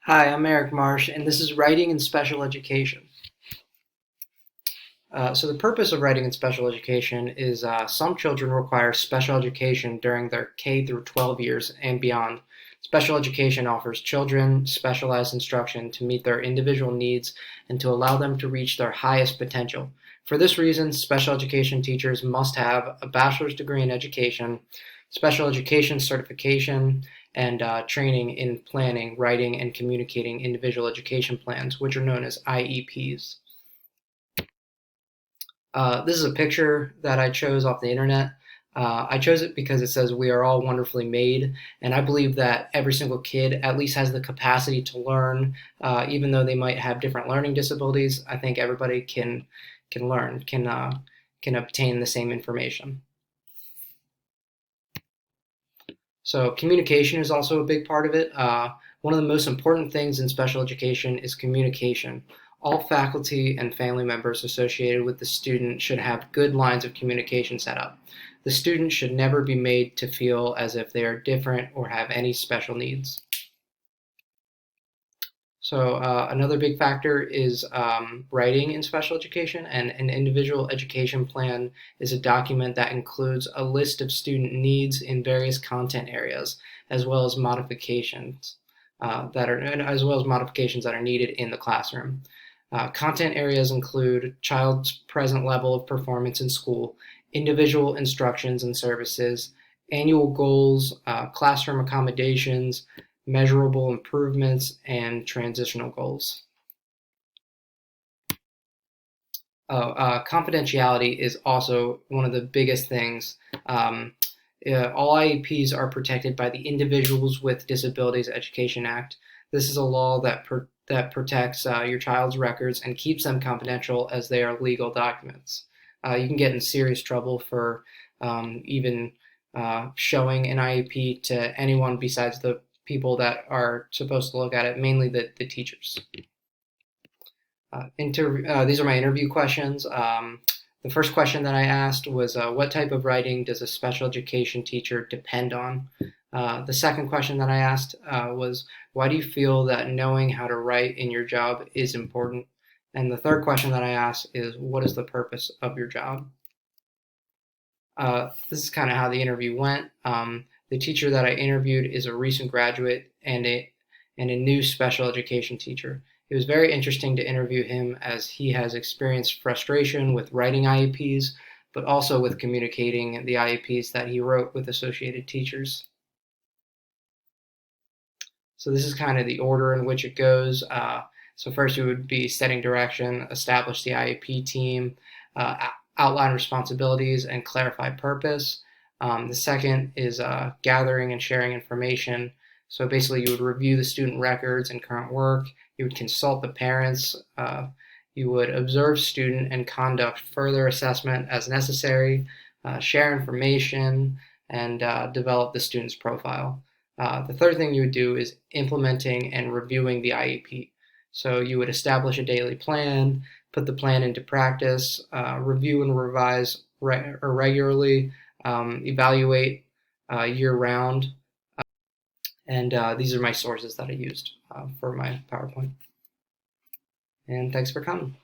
Hi, I'm Erik Marsh, and this is Writing in Special Education. So the purpose of writing in special education is some children require special education during their K through 12 years and beyond. Special education offers children specialized instruction to meet their individual needs and to allow them to reach their highest potential. For this reason, special education teachers must have a bachelor's degree in education, special education certification, and training in planning, writing, and communicating individual education plans, which are known as IEPs. This is a picture that I chose off the internet. I chose it because it says we are all wonderfully made, and I believe that every single kid at least has the capacity to learn, even though they might have different learning disabilities. I think everybody can learn, can obtain the same information. So communication is also a big part of it. One of the most important things in special education is communication. All faculty and family members associated with the student should have good lines of communication set up. The student should never be made to feel as if they are different or have any special needs. So another big factor is writing in special education, and an individual education plan is a document that includes a list of student needs in various content areas, as well as modifications that are needed in the classroom. Content areas include child's present level of performance in school, individual instructions and services, annual goals, classroom accommodations, measurable improvements, and transitional goals. Confidentiality is also one of the biggest things. All IEPs are protected by the Individuals with Disabilities Education Act. This is a law that protects your child's records and keeps them confidential as they are legal documents. You can get in serious trouble for even showing an IEP to anyone besides the people that are supposed to look at it, mainly the teachers. These are my interview questions. The first question that I asked was, what type of writing does a special education teacher depend on? The second question that I asked was, why do you feel that knowing how to write in your job is important? And the third question that I asked is, what is the purpose of your job? This is kind of how the interview went. The teacher that I interviewed is a recent graduate and a new special education teacher. It was very interesting to interview him as he has experienced frustration with writing IEPs, but also with communicating the IEPs that he wrote with associated teachers. So this is kind of the order in which it goes. So first it would be setting direction, establish the IEP team, outline responsibilities, and clarify purpose. The second is gathering and sharing information. So basically you would review the student records and current work, you would consult the parents, you would observe student and conduct further assessment as necessary, share information, and develop the student's profile. The third thing you would do is implementing and reviewing the IEP. So you would establish a daily plan, put the plan into practice, review and revise regularly, evaluate year-round, and these are my sources that I used for my PowerPoint. And thanks for coming.